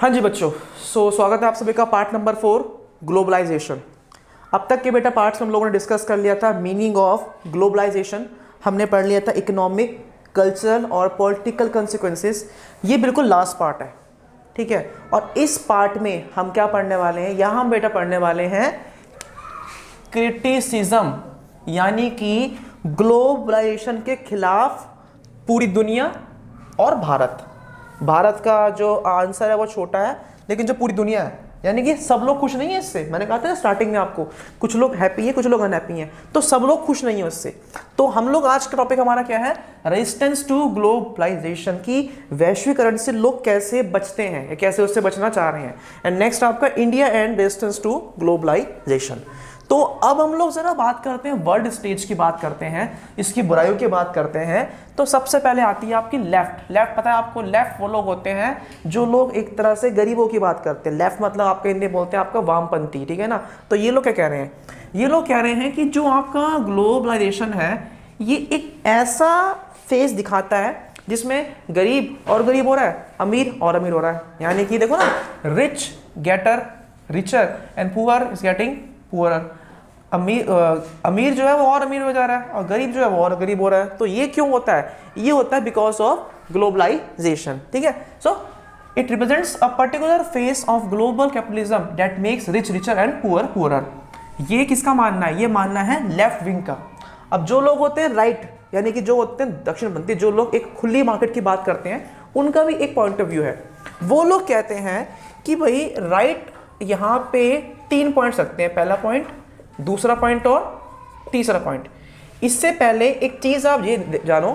हाँ जी बच्चों, स्वागत है आप सभी का पार्ट नंबर 4 ग्लोबलाइजेशन। अब तक के बेटा पार्ट्स में हम लोगों ने डिस्कस कर लिया था मीनिंग ऑफ ग्लोबलाइजेशन, हमने पढ़ लिया था इकोनॉमिक, कल्चरल और पॉलिटिकल कंसिक्वेंसेस। ये बिल्कुल लास्ट पार्ट है, ठीक है। और इस पार्ट में हम क्या पढ़ने वाले हैं, यहाँ हम बेटा पढ़ने वाले हैं क्रिटिसिज्म, यानी कि ग्लोबलाइजेशन के खिलाफ पूरी दुनिया और भारत का जो आंसर है वो छोटा है, लेकिन जो पूरी दुनिया है, यानी कि सब लोग खुश नहीं है इससे। मैंने कहा था ना स्टार्टिंग में आपको, कुछ लोग हैप्पी हैं, कुछ लोग अनहैप्पी हैं, तो सब लोग खुश नहीं है उससे। तो हम लोग आज का टॉपिक हमारा क्या है, रेजिस्टेंस टू ग्लोबलाइजेशन, की वैश्वीकरण से लोग कैसे बचते हैं या कैसे उससे बचना चाह रहे हैं। एंड नेक्स्ट आपका India and resistance to globalisation. तो अब हम लोग जरा बात करते हैं वर्ल्ड स्टेज की, बात करते हैं इसकी बुराइयों की बात करते हैं। तो सबसे पहले आती है आपकी लेफ्ट। पता है आपको, लेफ्ट वो लोग होते हैं जो लोग एक तरह से गरीबों की बात करते हैं। लेफ्ट मतलब आपका हिंदी बोलते हैं आपका वामपंथी, ठीक है ना। तो ये लोग क्या कह रहे हैं, ये लोग कह रहे हैं कि जो आपका ग्लोबलाइजेशन है ये एक ऐसा फेस दिखाता है जिसमें गरीब और गरीब हो रहा है, अमीर और अमीर हो रहा है। यानी कि देखो ना, rich getter richer and poor is getting poorer. अमीर जो है वो और अमीर हो जा रहा है और गरीब जो है वो और गरीब हो रहा है। तो ये क्यों होता है, ये होता है बिकॉज ऑफ ग्लोबलाइजेशन, ठीक है। So it represents a particular phase of global capitalism that makes rich richer and poor poorer. ये किसका मानना है, ये मानना है लेफ्ट विंग का। अब जो लोग होते हैं राइट, यानी कि जो होते हैं दक्षिणपंथी, जो लोग एक खुली मार्केट की बात करते हैं, उनका भी एक पॉइंट ऑफ व्यू है। वो लोग कहते हैं कि भाई राइट यहाँ पे 3 पॉइंट्स रखते हैं, पहला पॉइंट, दूसरा पॉइंट और तीसरा पॉइंट। इससे पहले एक चीज आप ये जानो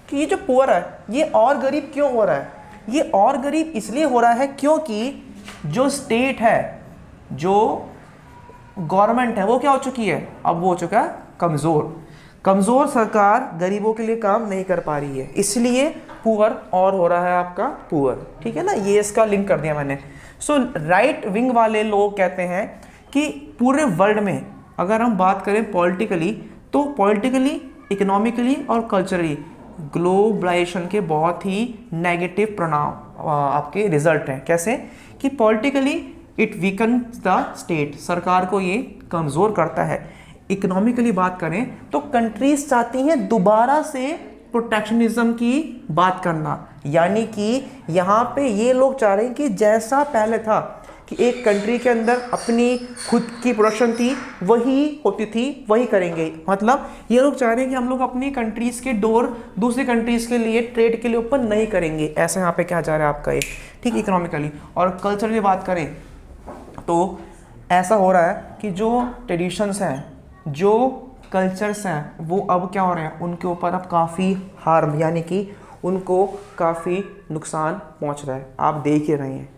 कि ये जो पुअर है ये और गरीब क्यों हो रहा है। ये और गरीब इसलिए हो रहा है क्योंकि जो स्टेट है, जो गवर्नमेंट है, वो क्या हो चुकी है, अब वो हो चुका है कमजोर सरकार गरीबों के लिए काम नहीं कर पा रही है, इसलिए पुअर और हो रहा है आपका पुअर, ठीक है ना। ये इसका लिंक कर दिया मैंने। सो राइट विंग वाले लोग कहते हैं कि पूरे वर्ल्ड में अगर हम बात करें पॉलिटिकली, तो पॉलिटिकली, इकोनॉमिकली और कल्चरली ग्लोबलाइजेशन के बहुत ही नेगेटिव परिणाम आपके रिजल्ट हैं। कैसे कि politically it weakens the state, सरकार को ये कमज़ोर करता है। इकोनॉमिकली बात करें तो कंट्रीज चाहती हैं दोबारा से प्रोटेक्शनिज्म की बात करना, यानी कि यहाँ पे ये लोग चाह रहे हैं कि जैसा पहले था कि एक कंट्री के अंदर अपनी खुद की प्रोडक्शन थी, वही होती थी, वही करेंगे। मतलब ये लोग चाह रहे हैं कि हम लोग अपनी कंट्रीज के डोर दूसरी कंट्रीज के लिए ट्रेड के लिए ओपन नहीं करेंगे। ऐसा यहाँ पे क्या जा रहा है आपका ये, ठीक। इकोनॉमिकली और कल्चरली बात करें तो ऐसा हो रहा है कि जो ट्रेडिशंस हैं, जो कल्चर्स हैं, वो अब क्या हो रहे हैं, उनके ऊपर अब काफ़ी हार्म, यानी कि उनको काफ़ी नुकसान पहुँच रहा है। आप देख ही रहे हैं,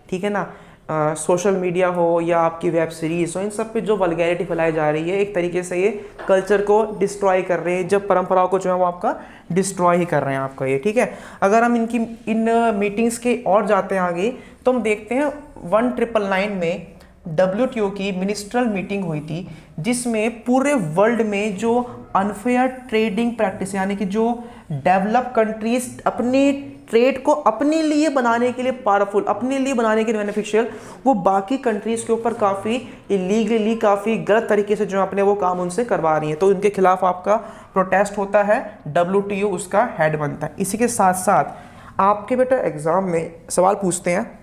ठीक है ना। सोशल मीडिया हो या आपकी वेब सीरीज हो, इन सब पे जो वल्गैरिटी फैलाई जा रही है, एक तरीके से ये कल्चर को डिस्ट्रॉय कर रहे हैं, जब परंपराओं को जो है वो आपका डिस्ट्रॉय ही कर रहे हैं आपका ये, ठीक है। अगर हम इन मीटिंग्स के और जाते हैं आगे, तो हम देखते हैं 1999 में WTO की मिनिस्ट्रल मीटिंग हुई थी, जिसमें पूरे वर्ल्ड में जो अनफेयर ट्रेडिंग प्रैक्टिस, यानी कि जो डेवलप कंट्रीज अपनी ट्रेड को अपने लिए बनाने के लिए पावरफुल, अपने लिए बनाने के लिए बेनिफिशियल, वो बाकी कंट्रीज के ऊपर काफ़ी इलीगली, काफ़ी गलत तरीके से जो अपने वो काम उनसे करवा रही है, तो उनके खिलाफ आपका प्रोटेस्ट होता है, WTO उसका हेड बनता है। इसी के साथ साथ आपके बेटा एग्जाम में सवाल पूछते हैं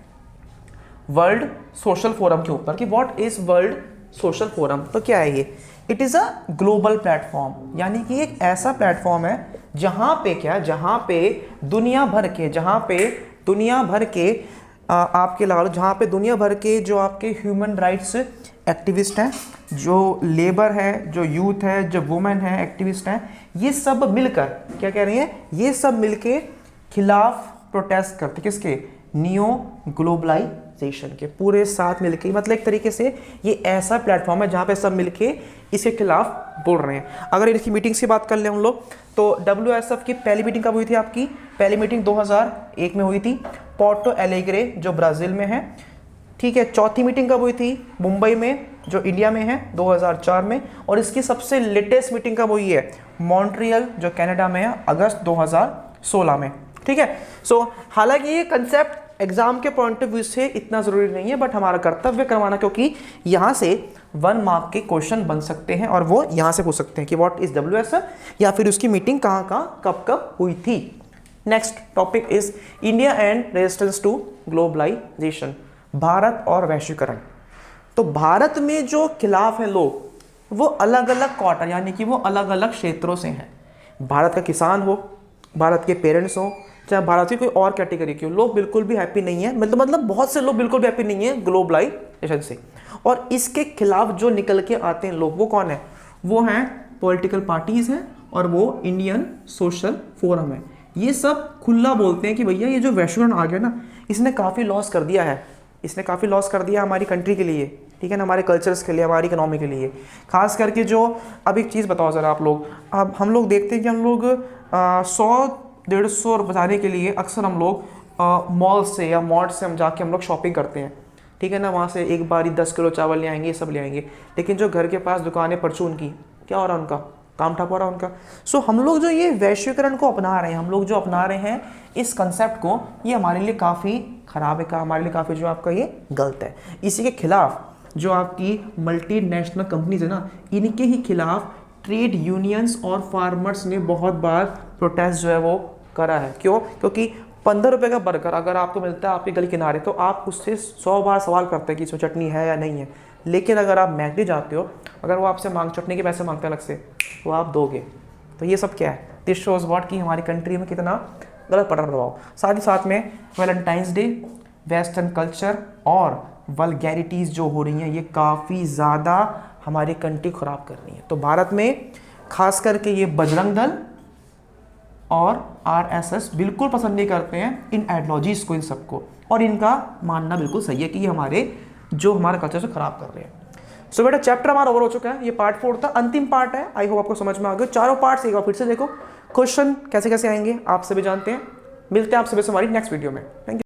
वर्ल्ड सोशल फोरम के ऊपर कि what is world social forum. तो क्या है ये, it is a global platform, यानी कि एक ऐसा प्लेटफॉर्म है जहाँ पे क्या, जहाँ पे दुनिया भर के आपके लगा लो, जहाँ पे दुनिया भर के जो आपके ह्यूमन राइट्स एक्टिविस्ट हैं, जो लेबर है, जो यूथ है, जो वुमेन है, एक्टिविस्ट हैं, ये सब मिलकर क्या कह रही हैं, ये सब मिलके खिलाफ प्रोटेस्ट करते, किसके, नियो ग्लोबलाइजेशन के, पूरे साथ मिलके। मतलब एक तरीके से ये ऐसा प्लेटफॉर्म है जहाँ पे सब मिलके इसके खिलाफ बोल रहे हैं। अगर इसकी मीटिंग्स की बात कर ले हम लोग, तो WSF की पहली मीटिंग कब हुई थी आपकी, पहली मीटिंग 2001 में हुई थी, पोर्टो एलेग्रे जो ब्राज़ील में है, ठीक है। चौथी मीटिंग कब हुई थी, मुंबई में जो इंडिया में है 2004 में। और इसकी सबसे लेटेस्ट मीटिंग कब हुई है, मॉन्ट्रियल जो कनाडा में है, अगस्त 2016 में, ठीक है। सो हालांकि ये कंसेप्ट एग्जाम के पॉइंट ऑफ व्यू से इतना जरूरी नहीं है, बट हमारा कर्तव्य करवाना, क्योंकि यहाँ से 1 मार्क के क्वेश्चन बन सकते हैं और वो यहाँ से पूछ सकते हैं कि व्हाट इज WSR या फिर उसकी मीटिंग कहाँ कहाँ कब कब हुई थी। Next topic is India and resistance to globalisation, Bharat और वैश्वीकरण। तो भारत में जो खिलाफ हैं लोग, वो अलग अलग क्वार्टर यानी कि वो अलग अलग क्षेत्रों से हैं। भारत का किसान हो, भारत के पेरेंट्स हो, चाहे भारत की कोई और कैटेगरी की हो, लोग बिल्कुल भी हैप्पी नहीं है, मतलब बहुत से लोग बिल्कुल भी हैप्पी नहीं है ग्लोबलाइजेशन से। और इसके खिलाफ जो निकल के आते हैं लोग, वो कौन है? वो हैं पॉलिटिकल पार्टीज हैं और वो इंडियन सोशल फोरम है। ये सब खुला बोलते हैं कि भैया ये जो वैश्वीकरण आ गया ना, इसने काफ़ी लॉस कर दिया है, इसने काफ़ी लॉस कर दिया हमारी कंट्री के लिए, ठीक है ना, हमारे कल्चर्स के लिए, हमारी इकोनॉमी के लिए। खास करके जो, अब एक चीज़ बताओ ज़रा आप लोग, अब हम लोग देखते हैं कि हम लोग 100-150 बचाने के लिए अक्सर हम लोग मॉल से या मॉल से हम जाके हम लोग शॉपिंग करते हैं, ठीक है ना, वहाँ से एक बारी 10 किलो चावल ले आएंगे, ये सब ले आएंगे। लेकिन जो घर के पास दुकानें परचून की, क्या हो रहा है उनका? काम ठप हो रहा है उनका। सो हम लोग जो ये वैश्वीकरण को अपना रहे हैं, हम लोग जो अपना रहे हैं इस कंसेप्ट को, ये हमारे लिए काफ़ी ख़राब है, हमारे लिए काफ़ी जो आपका ये गलत है। इसी के खिलाफ जो आपकी मल्टीनेशनल कंपनीज है ना, इनके ही खिलाफ ट्रेड यूनियंस और फार्मर्स ने बहुत बार प्रोटेस्ट जो है वो करा है। क्यों? क्योंकि 15 रुपये का बर्गर अगर आपको मिलता है आपके गली किनारे, तो आप उससे 100 बार सवाल करते हैं कि इसमें चटनी है या नहीं है। लेकिन अगर आप मैकडी जाते हो, अगर वो आपसे चटनी के पैसे मांगते हैं अलग से, वो आप दोगे। तो ये सब क्या है? दिस शोज व्हाट कि हमारी कंट्री में कितना गलत पड़ रहा है। साथ ही साथ में वैलेंटाइंस डे, वेस्टर्न कल्चर और वल्गैरिटीज़ जो हो रही हैं, ये काफ़ी ज़्यादा हमारी कंट्री ख़राब कर रही है। तो भारत में खास करके ये बजरंग दल और RSS बिल्कुल पसंद नहीं करते हैं इन आइडियोलॉजीज़ को, इन सबको, और इनका मानना बिल्कुल सही है कि ये हमारा कल्चर से ख़राब कर रहे हैं। सो बेटा चैप्टर हमारा ओवर हो चुका है, ये पार्ट 4 था, अंतिम पार्ट है। आई होप आपको समझ में आ गया। चारों पार्ट्स एक बार फिर से देखो, क्वेश्चन कैसे कैसे आएंगे आप सभी जानते हैं। मिलते हैं आप सभी से हमारी नेक्स्ट वीडियो में। Thank you.